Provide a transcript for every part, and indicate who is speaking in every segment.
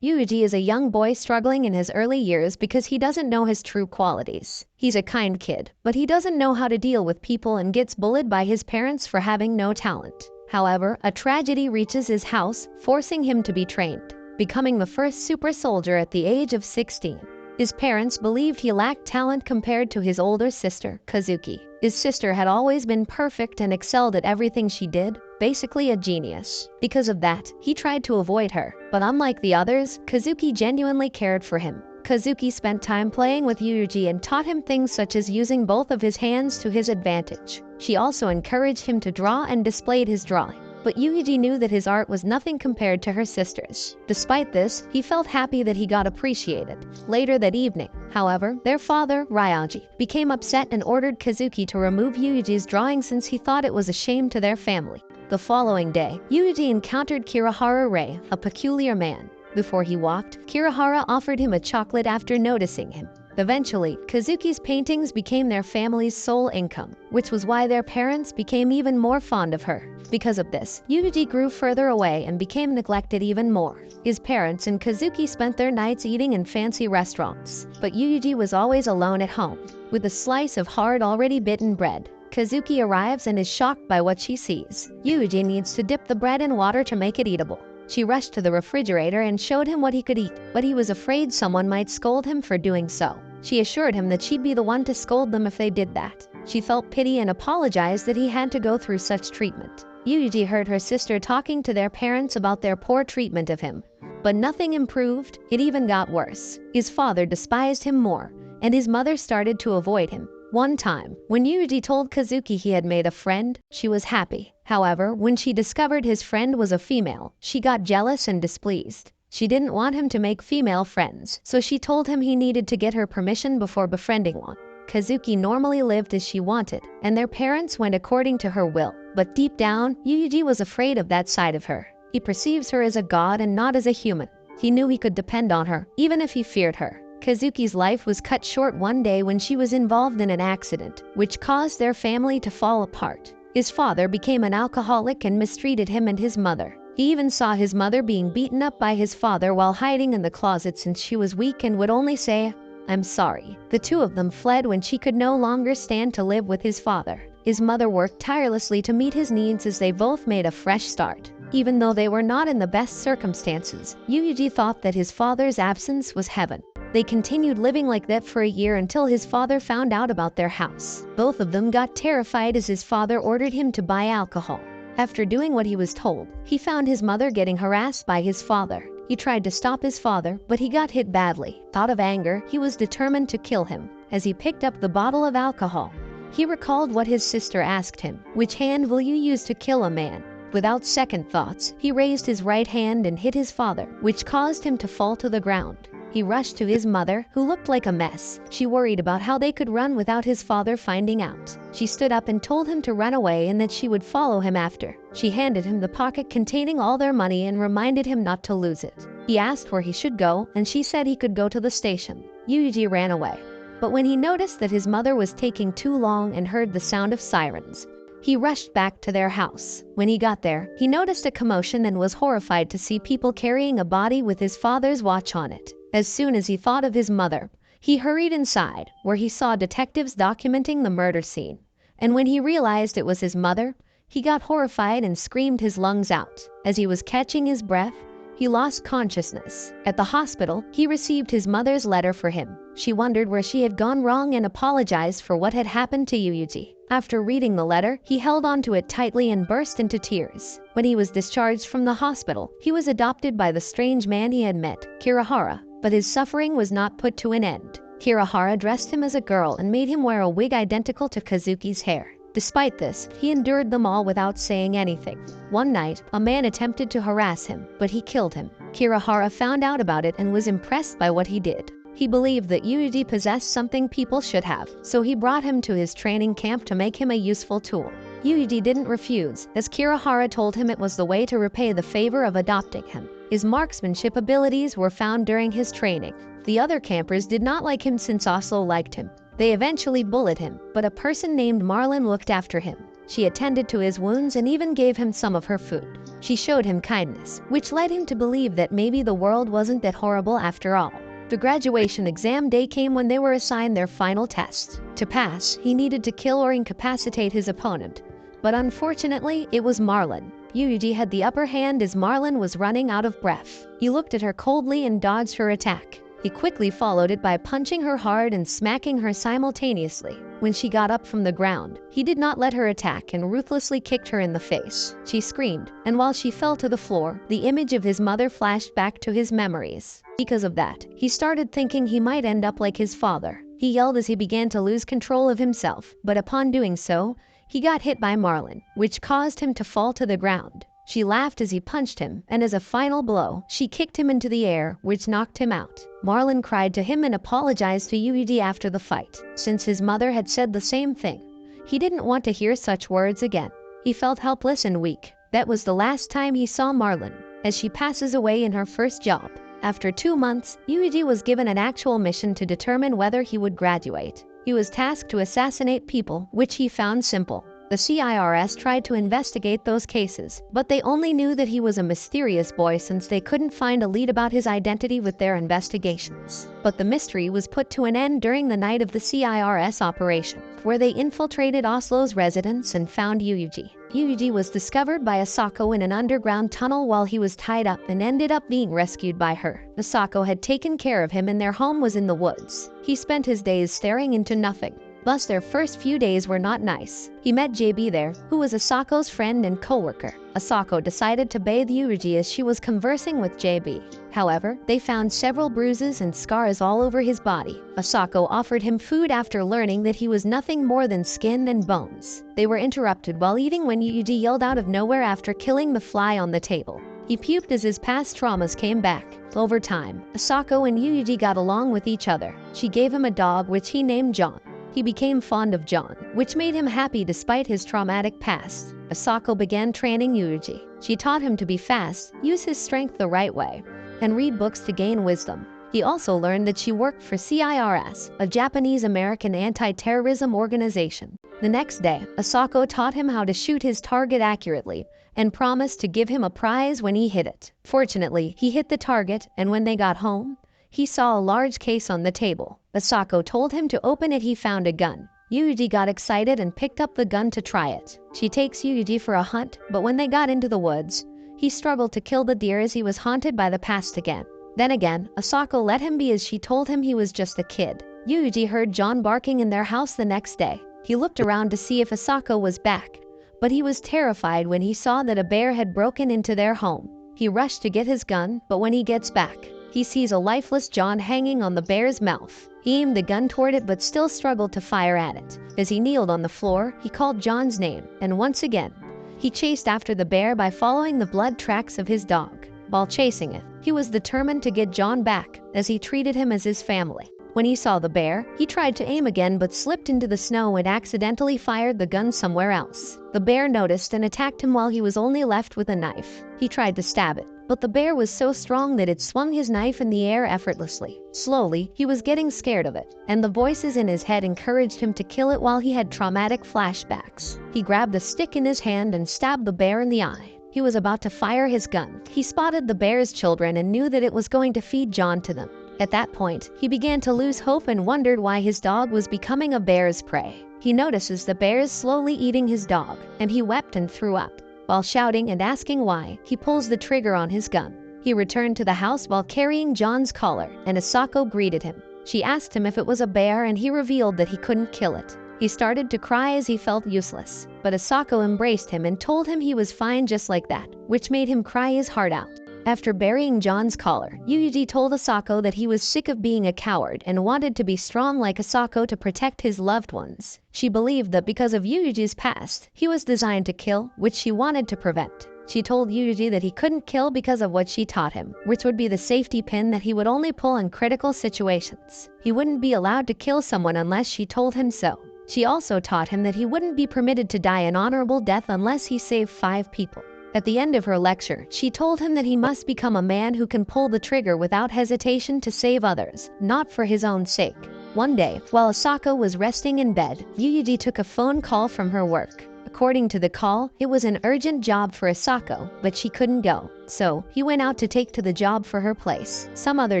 Speaker 1: Yuuji is a young boy struggling in his early years because he doesn't know his true qualities. He's a kind kid, but he doesn't know how to deal with people and gets bullied by his parents for having no talent. However, a tragedy reaches his house, forcing him to be trained, becoming the first super soldier at the age of 16. His parents believed he lacked talent compared to his older sister, Kazuki. His sister had always been perfect and excelled at everything she did, basically a genius. Because of that, he tried to avoid her. But unlike the others, Kazuki genuinely cared for him. Kazuki spent time playing with Yuuji and taught him things such as using both of his hands to his advantage. She also encouraged him to draw and displayed his drawing. But Yuuji knew that his art was nothing compared to her sister's. Despite this, he felt happy that he got appreciated. Later that evening, however, their father, Ryuji, became upset and ordered Kazuki to remove Yuuji's drawing since he thought it was a shame to their family. The following day, Yuuji encountered Kirihara Rei, a peculiar man. Before he walked, Kirihara offered him a chocolate after noticing him. Eventually, Kazuki's paintings became their family's sole income, which was why their parents became even more fond of her. Because of this, Yuuji grew further away and became neglected even more. His parents and Kazuki spent their nights eating in fancy restaurants, but Yuuji was always alone at home. With a slice of hard, already bitten bread, Kazuki arrives and is shocked by what she sees. Yuuji needs to dip the bread in water to make it eatable. She rushed to the refrigerator and showed him what he could eat, but he was afraid someone might scold him for doing so. She assured him that she'd be the one to scold them if they did that. She felt pity and apologized that he had to go through such treatment. Yuuji heard her sister talking to their parents about their poor treatment of him. But nothing improved, it even got worse. His father despised him more, and his mother started to avoid him. One time, when Yuuji told Kazuki he had made a friend, she was happy. However, when she discovered his friend was a female, she got jealous and displeased. She didn't want him to make female friends, so she told him he needed to get her permission before befriending one. Kazuki normally lived as she wanted, and their parents went according to her will. But deep down, Yuuji was afraid of that side of her. He perceives her as a god and not as a human. He knew he could depend on her, even if he feared her. Kazuki's life was cut short one day when she was involved in an accident, which caused their family to fall apart. His father became an alcoholic and mistreated him and his mother. He even saw his mother being beaten up by his father while hiding in the closet since she was weak and would only say, "I'm sorry." The two of them fled when she could no longer stand to live with his father. His mother worked tirelessly to meet his needs as they both made a fresh start. Even though they were not in the best circumstances, Yuuji thought that his father's absence was heaven. They continued living like that for a year until his father found out about their house. Both of them got terrified as his father ordered him to buy alcohol. After doing what he was told, he found his mother getting harassed by his father. He tried to stop his father, but he got hit badly. Out of anger, he was determined to kill him. As he picked up the bottle of alcohol, he recalled what his sister asked him, "Which hand will you use to kill a man?" Without second thoughts, he raised his right hand and hit his father, which caused him to fall to the ground. He rushed to his mother, who looked like a mess. She worried about how they could run without his father finding out. She stood up and told him to run away and that she would follow him after. She handed him the pocket containing all their money and reminded him not to lose it. He asked where he should go, and she said he could go to the station. Yuuji ran away. But when he noticed that his mother was taking too long and heard the sound of sirens, he rushed back to their house. When he got there, he noticed a commotion and was horrified to see people carrying a body with his father's watch on it. As soon as he thought of his mother, he hurried inside, where he saw detectives documenting the murder scene. And when he realized it was his mother, he got horrified and screamed his lungs out. As he was catching his breath, he lost consciousness. At the hospital, he received his mother's letter for him. She wondered where she had gone wrong and apologized for what had happened to Yuuji. After reading the letter, he held onto it tightly and burst into tears. When he was discharged from the hospital, he was adopted by the strange man he had met, Kirihara. But his suffering was not put to an end. Kirihara dressed him as a girl and made him wear a wig identical to Kazuki's hair. Despite this, he endured them all without saying anything. One night, a man attempted to harass him, but he killed him. Kirihara found out about it and was impressed by what he did. He believed that Yuuji possessed something people should have, so he brought him to his training camp to make him a useful tool. Yuuji didn't refuse, as Kirihara told him it was the way to repay the favor of adopting him. His marksmanship abilities were found during his training. The other campers did not like him since Oslo liked him. They eventually bullied him, but a person named Marlin looked after him. She attended to his wounds and even gave him some of her food. She showed him kindness, which led him to believe that maybe the world wasn't that horrible after all. The graduation exam day came when they were assigned their final test. To pass, he needed to kill or incapacitate his opponent. But unfortunately, it was Marlon. Yuuji had the upper hand as Marlon was running out of breath. He looked at her coldly and dodged her attack. He quickly followed it by punching her hard and smacking her simultaneously. When she got up from the ground, he did not let her attack and ruthlessly kicked her in the face. She screamed, and while she fell to the floor, the image of his mother flashed back to his memories. Because of that, he started thinking he might end up like his father. He yelled as he began to lose control of himself, but upon doing so, he got hit by Marlon, which caused him to fall to the ground. She laughed as he punched him, and as a final blow, she kicked him into the air, which knocked him out. Marlon cried to him and apologized to Yuuji after the fight. Since his mother had said the same thing, he didn't want to hear such words again. He felt helpless and weak. That was the last time he saw Marlon, as she passes away in her first job. After 2 months, Yuuji was given an actual mission to determine whether he would graduate. He was tasked to assassinate people, which he found simple. The CIRS tried to investigate those cases, but they only knew that he was a mysterious boy since they couldn't find a lead about his identity with their investigations. But the mystery was put to an end during the night of the CIRS operation, where they infiltrated Oslo's residence and found Yuuji. Yuuji was discovered by Asako in an underground tunnel while he was tied up and ended up being rescued by her. Asako had taken care of him and their home was in the woods. He spent his days staring into nothing. Thus, their first few days were not nice. He met JB there, who was Asako's friend and co-worker. Asako decided to bathe Yuuji as she was conversing with JB. However, they found several bruises and scars all over his body. Asako offered him food after learning that he was nothing more than skin and bones. They were interrupted while eating when Yuuji yelled out of nowhere after killing the fly on the table. He puked as his past traumas came back. Over time, Asako and Yuuji got along with each other. She gave him a dog which he named John. He became fond of John, which made him happy despite his traumatic past. Asako began training Yuuji. She taught him to be fast, use his strength the right way, and read books to gain wisdom. He also learned that she worked for CIRS, a Japanese-American anti-terrorism organization. The next day, Asako taught him how to shoot his target accurately and promised to give him a prize when he hit it. Fortunately, he hit the target, and when they got home, he saw a large case on the table. Asako told him to open it. He found a gun. Yuuji got excited and picked up the gun to try it. She takes Yuuji for a hunt, but when they got into the woods, he struggled to kill the deer as he was haunted by the past again. Then again, Asako let him be as she told him he was just a kid. Yuuji heard John barking in their house the next day. He looked around to see if Asako was back, but he was terrified when he saw that a bear had broken into their home. He rushed to get his gun, but when he gets back, he sees a lifeless John hanging on the bear's mouth. He aimed the gun toward it but still struggled to fire at it. As he kneeled on the floor, he called John's name, and once again, he chased after the bear by following the blood tracks of his dog. While chasing it, he was determined to get John back, as he treated him as his family. When he saw the bear, he tried to aim again but slipped into the snow and accidentally fired the gun somewhere else. The bear noticed and attacked him while he was only left with a knife. He tried to stab it, but the bear was so strong that it swung his knife in the air effortlessly. Slowly, he was getting scared of it, and the voices in his head encouraged him to kill it while he had traumatic flashbacks. He grabbed a stick in his hand and stabbed the bear in the eye. He was about to fire his gun. He spotted the bear's children and knew that it was going to feed John to them. At that point, he began to lose hope and wondered why his dog was becoming a bear's prey. He notices the bears slowly eating his dog, and he wept and threw up. While shouting and asking why, he pulls the trigger on his gun. He returned to the house while carrying John's collar, and Asako greeted him. She asked him if it was a bear, and he revealed that he couldn't kill it. He started to cry as he felt useless, but Asako embraced him and told him he was fine just like that, which made him cry his heart out. After burying John's collar, Yuuji told Asako that he was sick of being a coward and wanted to be strong like Asako to protect his loved ones. She believed that because of Yuuji's past, he was designed to kill, which she wanted to prevent. She told Yuuji that he couldn't kill because of what she taught him, which would be the safety pin that he would only pull in critical situations. He wouldn't be allowed to kill someone unless she told him so. She also taught him that he wouldn't be permitted to die an honorable death unless he saved 5 people. At the end of her lecture, she told him that he must become a man who can pull the trigger without hesitation to save others, not for his own sake. One day, while Asako was resting in bed, Yuuji took a phone call from her work. According to the call, it was an urgent job for Asako, but she couldn't go. So, he went out to take to the job for her place. Some other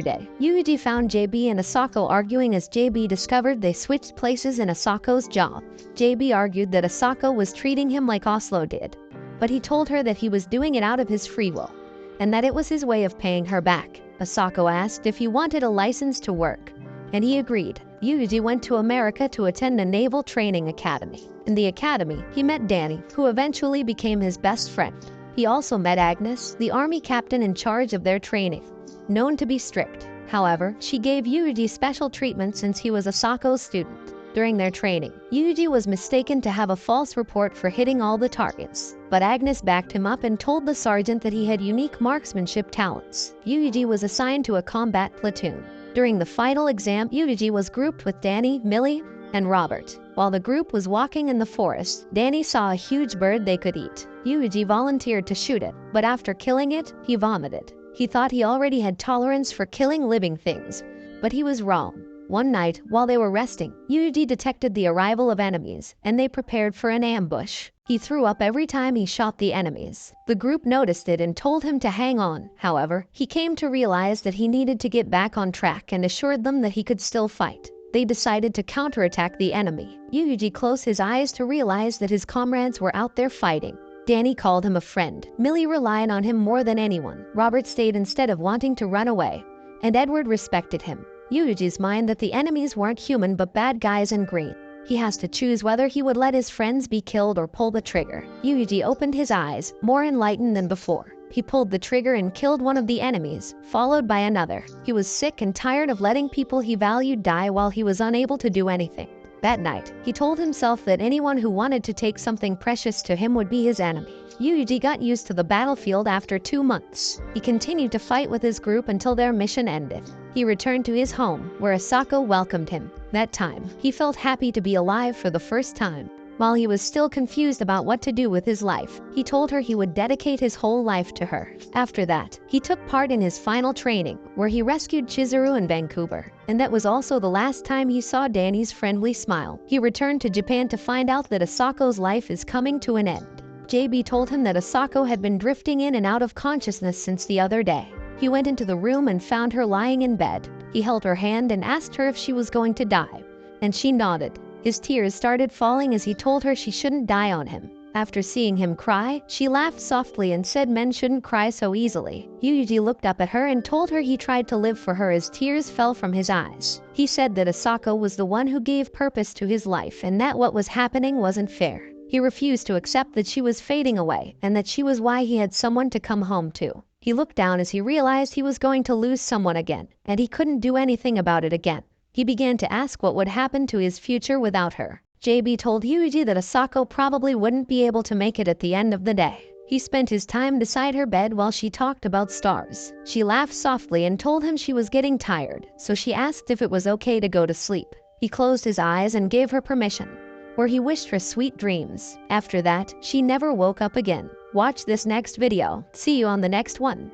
Speaker 1: day, Yuuji found JB and Asako arguing as JB discovered they switched places in Asako's job. JB argued that Asako was treating him like Oslo did, but he told her that he was doing it out of his free will, and that it was his way of paying her back. Asako asked if he wanted a license to work, and he agreed. Yuuji went to America to attend a naval training academy. In the academy, he met Danny, who eventually became his best friend. He also met Agnes, the army captain in charge of their training, known to be strict. However, she gave Yuuji special treatment since he was Asako's student. During their training, Yuuji was mistaken to have a false report for hitting all the targets, but Agnes backed him up and told the sergeant that he had unique marksmanship talents. Yuuji was assigned to a combat platoon. During the final exam, Yuuji was grouped with Danny, Millie, and Robert. While the group was walking in the forest, Danny saw a huge bird they could eat. Yuuji volunteered to shoot it, but after killing it, he vomited. He thought he already had tolerance for killing living things, but he was wrong. One night, while they were resting, Yuuji detected the arrival of enemies, and they prepared for an ambush. He threw up every time he shot the enemies. The group noticed it and told him to hang on. However, he came to realize that he needed to get back on track and assured them that he could still fight. They decided to counterattack the enemy. Yuuji closed his eyes to realize that his comrades were out there fighting. Danny called him a friend. Millie relied on him more than anyone. Robert stayed instead of wanting to run away, and Edward respected him. Yuuji's mind that the enemies weren't human but bad guys in green. He has to choose whether he would let his friends be killed or pull the trigger. Yuuji opened his eyes, more enlightened than before. He pulled the trigger and killed one of the enemies, followed by another. He was sick and tired of letting people he valued die while he was unable to do anything. That night, he told himself that anyone who wanted to take something precious to him would be his enemy. Yuuji got used to the battlefield after 2 months. He continued to fight with his group until their mission ended. He returned to his home, where Asako welcomed him. That time, he felt happy to be alive for the first time. While he was still confused about what to do with his life, he told her he would dedicate his whole life to her. After that, he took part in his final training, where he rescued Chizuru in Vancouver. And that was also the last time he saw Danny's friendly smile. He returned to Japan to find out that Asako's life is coming to an end. JB told him that Asako had been drifting in and out of consciousness since the other day. He went into the room and found her lying in bed. He held her hand and asked her if she was going to die, and she nodded. His tears started falling as he told her she shouldn't die on him. After seeing him cry, she laughed softly and said men shouldn't cry so easily. Yuuji looked up at her and told her he tried to live for her as tears fell from his eyes. He said that Asako was the one who gave purpose to his life and that what was happening wasn't fair. He refused to accept that she was fading away and that she was why he had someone to come home to. He looked down as he realized he was going to lose someone again, and he couldn't do anything about it again. He began to ask what would happen to his future without her. JB told Yuuji that Asako probably wouldn't be able to make it at the end of the day. He spent his time beside her bed while she talked about stars. She laughed softly and told him she was getting tired, so she asked if it was okay to go to sleep. He closed his eyes and gave her permission, where he wished her sweet dreams. After that, she never woke up again. Watch this next video. See you on the next one.